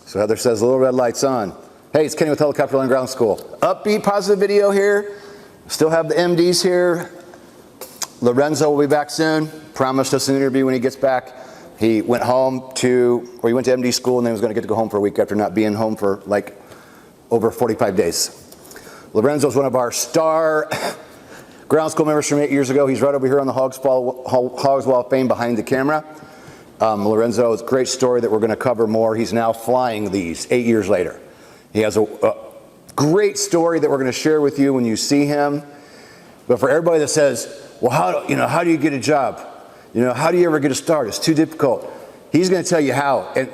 So Heather says, little red light's on. Hey, it's Kenny with Helicopter Land Ground School. Upbeat, positive video here. Still have the MDs here. Lorenzo will be back soon. Promised us an interview when he gets back. He went home he went to MD school and then he was going to get to go home for a week after not being home for like over 45 days. Lorenzo's one of our star ground school members from 8 years ago. He's right over here on the Hogs Wall of Fame behind the camera. Lorenzo's great story that we're going to cover more. He's now flying these 8 years later. He has a great story that we're going to share with you when you see him. But for everybody that says, well, how do you get a job? How do you ever get a start? It's too difficult. He's going to tell you how. And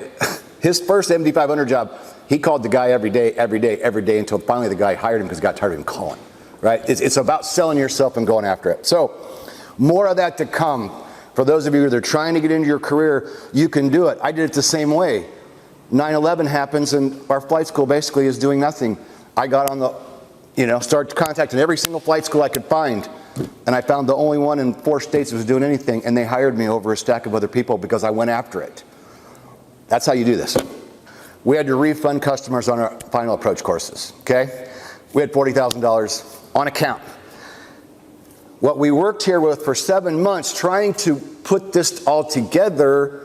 his first MD 500 job, he called the guy every day until finally the guy hired him because he got tired of him calling. Right? It's about selling yourself and going after it. So more of that to come. For those of you that are trying to get into your career, you can do it. I did it the same way. 9/11 happens and our flight school basically is doing nothing. I got on started contacting every single flight school I could find. And I found the only one in 4 states that was doing anything, and they hired me over a stack of other people because I went after it. That's how you do this. We had to refund customers on our final approach courses, okay? We had $40,000 on account. What we worked here with for 7 months trying to put this all together,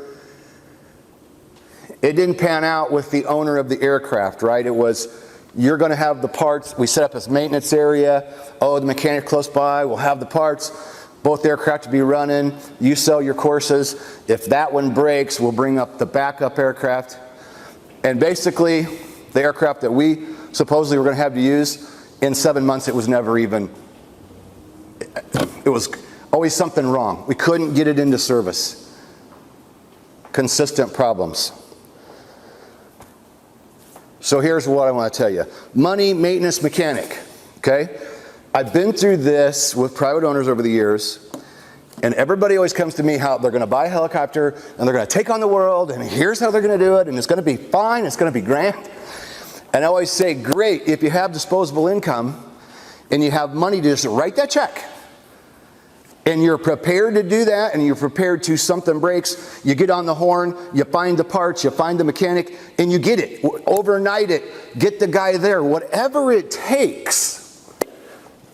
it didn't pan out with the owner of the aircraft, right? It was, you're going to have the parts. We set up this maintenance area. Oh, the mechanic close by will have the parts. Both aircraft to be running. You sell your courses. If that one breaks, we'll bring up the backup aircraft. And basically, the aircraft that we supposedly were going to have to use, in 7 months, it was always something wrong. We couldn't get it into service. Consistent problems. So here's what I want to tell you. Money, maintenance, mechanic, okay? I've been through this with private owners over the years, and everybody always comes to me how they're going to buy a helicopter, and they're going to take on the world, and here's how they're going to do it, and it's going to be fine, it's going to be grand. And I always say, great, if you have disposable income, and you have money to just write that check, and you're prepared to do that, and you're prepared to something breaks, you get on the horn, you find the parts, you find the mechanic, and you get it. Overnight it, get the guy there. Whatever it takes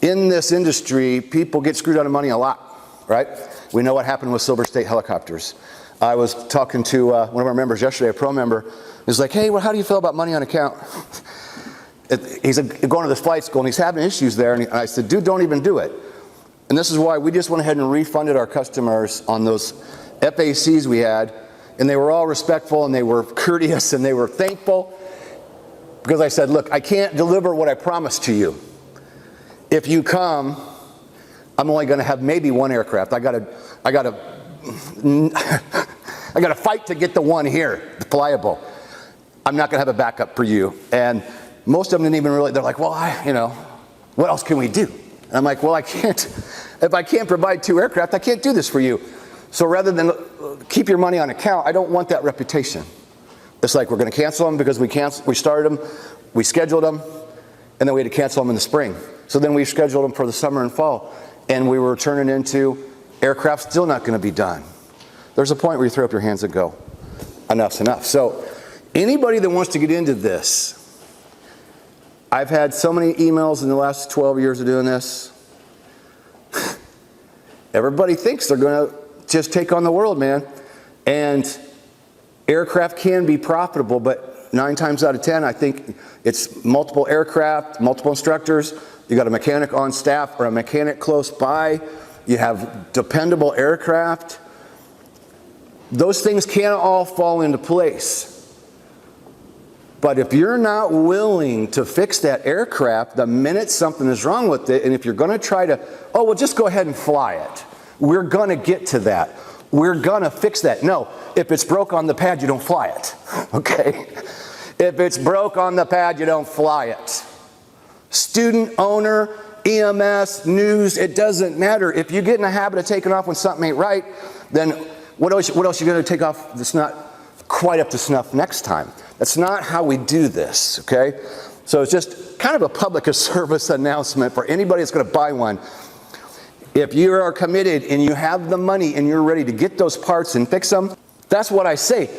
in this industry, people get screwed out of money a lot, right? We know what happened with Silver State Helicopters. I was talking to one of our members yesterday, a pro member. He's like, hey, well, how do you feel about money on account? He's going to this flight school, and he's having issues there. And I said, dude, don't even do it. And this is why we just went ahead and refunded our customers on those FACs we had. And they were all respectful, and they were courteous, and they were thankful. Because I said, look, I can't deliver what I promised to you. If you come, I'm only going to have maybe one aircraft. I got to fight to get the one here, flyable. I'm not going to have a backup for you. And most of them didn't even really, they're like, well, what else can we do? And I'm like, well, I can't. If I can't provide 2 aircraft, I can't do this for you. So rather than keep your money on account, I don't want that reputation. It's like we're going to cancel them because we started them, we scheduled them, and then we had to cancel them in the spring. So then we scheduled them for the summer and fall, and we were turning into aircraft still not going to be done. There's a point where you throw up your hands and go, enough's enough. So anybody that wants to get into this, I've had so many emails in the last 12 years of doing this. Everybody thinks they're going to just take on the world, man. And aircraft can be profitable, but 9 times out of 10, I think it's multiple aircraft, multiple instructors. You got a mechanic on staff or a mechanic close by. You have dependable aircraft. Those things can't all fall into place. But if you're not willing to fix that aircraft the minute something is wrong with it, and if you're going to try to, oh, well, just go ahead and fly it. We're going to get to that. We're going to fix that. No, if it's broke on the pad, you don't fly it. Okay? If it's broke on the pad, you don't fly it. Student, owner, EMS, news, it doesn't matter. If you get in a habit of taking off when something ain't right, then what else are you going to take off that's not quite up to snuff next time? That's not how we do this, okay? So it's just kind of a public service announcement for anybody that's going to buy one. If you are committed and you have the money and you're ready to get those parts and fix them, that's what I say.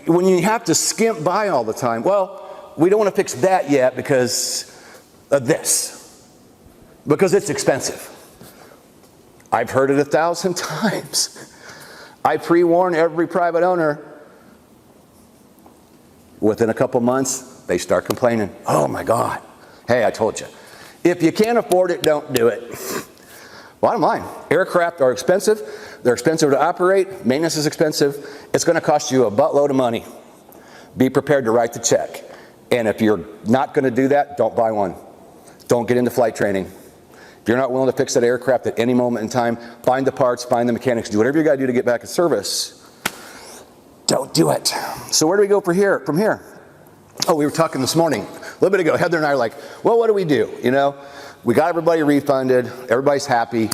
when you have to skimp by all the time, well, we don't want to fix that yet because of this, because it's expensive. I've heard it 1,000 times. I pre-warn every private owner. Within a couple months, they start complaining. Oh my God. Hey, I told you. If you can't afford it, don't do it. Bottom line, aircraft are expensive. They're expensive to operate. Maintenance is expensive. It's going to cost you a buttload of money. Be prepared to write the check. And if you're not going to do that, don't buy one. Don't get into flight training. If you're not willing to fix that aircraft at any moment in time, find the parts, find the mechanics, do whatever you got to do to get back in service. Don't do it. So where do we go from here? Oh, we were talking this morning, a little bit ago. Heather and I are like, well, what do we do? You know, we got everybody refunded. Everybody's happy.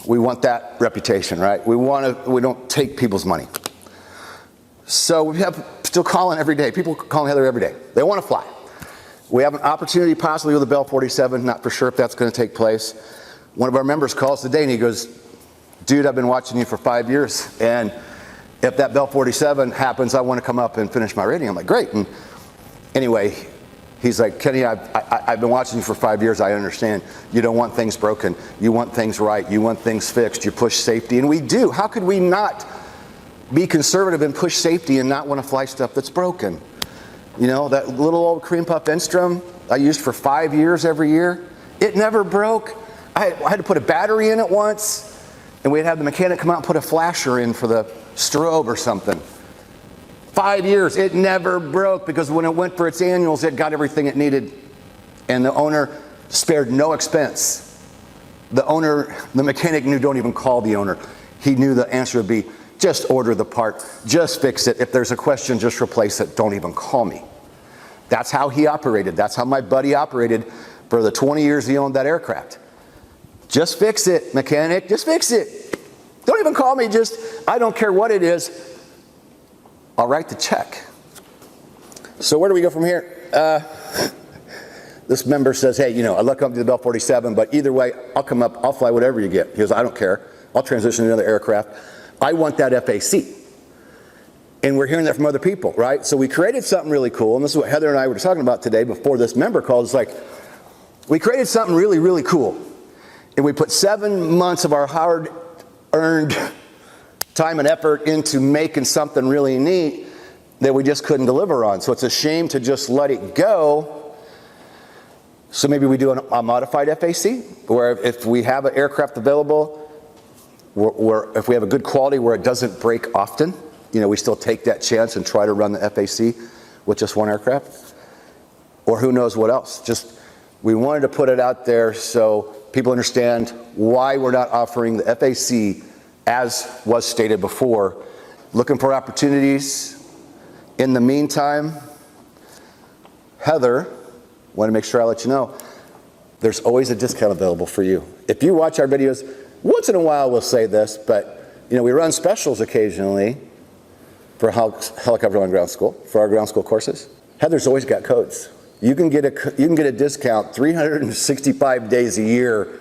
We want that reputation, right? We don't take people's money. So we have still calling every day. People calling Heather every day. They want to fly. We have an opportunity possibly with the Bell 47. Not for sure if that's going to take place. One of our members calls today and he goes, dude, I've been watching you for 5 years. And if that Bell 47 happens, I want to come up and finish my rating. I'm like, great. And anyway, he's like, Kenny, I've been watching you for 5 years. I understand. You don't want things broken. You want things right. You want things fixed. You push safety. And we do. How could we not be conservative and push safety and not want to fly stuff that's broken? You know, that little old cream puff Enstrom I used for 5 years every year, it never broke. I had to put a battery in it once, and we'd have the mechanic come out and put a flasher in for the strobe or something. 5 years, it never broke because when it went for its annuals, it got everything it needed. And the owner spared no expense. The mechanic knew, don't even call the owner. He knew the answer would be, just order the part, just fix it. If there's a question, just replace it. Don't even call me. That's how he operated. That's how my buddy operated for the 20 years he owned that aircraft. Just fix it, mechanic, just fix it. Don't even call me, I don't care what it is. I'll write the check. So where do we go from here? This member says, hey, you know, I'd love to come to the Bell 47, but either way, I'll come up, I'll fly whatever you get. He goes, I don't care. I'll transition to another aircraft. I want that FAC. And we're hearing that from other people, right? So we created something really cool, and this is what Heather and I were talking about today before this member called. It's like, we created something really, really cool. And we put 7 months of our hard-earned time and effort into making something really neat that we just couldn't deliver on. So it's a shame to just let it go. So maybe we do a modified FAC, where if we have an aircraft available, if we have a good quality where it doesn't break often, you know, we still take that chance and try to run the FAC with just one aircraft. Or who knows what else. Just, we wanted to put it out there so people understand why we're not offering the FAC as was stated before. Looking for opportunities. In the meantime, Heather, want to make sure I let you know, there's always a discount available for you. If you watch our videos, once in a while we'll say this, but you know, we run specials occasionally for Helicopter Land Ground School, for our ground school courses. Heather's always got codes. You can get a discount 365 days a year.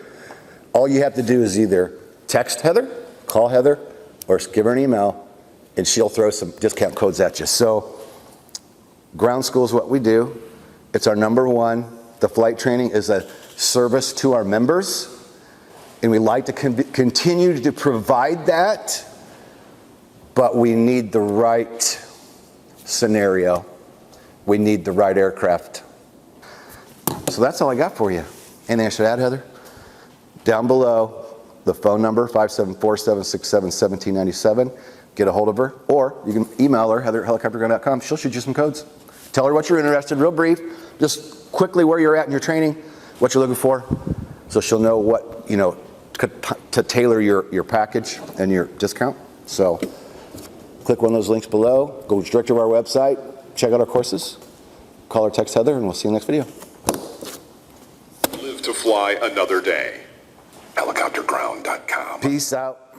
All you have to do is either text Heather, call Heather, or give her an email, and she'll throw some discount codes at you. So ground school is what we do. It's our number one. The flight training is a service to our members, and we like to continue to provide that, but we need the right scenario. We need the right aircraft. So that's all I got for you. Anything I should add, Heather? Down below, the phone number, 574-767-1797. Get a hold of her, or you can email her, heather@helicopterground.com. She'll shoot you some codes. Tell her what you're interested in, real brief, just quickly where you're at in your training, what you're looking for, so she'll know what, you know, to tailor your package and your discount. So click one of those links below, go direct to our website, check out our courses, call or text Heather, and we'll see you in the next video. Live to fly another day. Helicopterground.com. Peace out.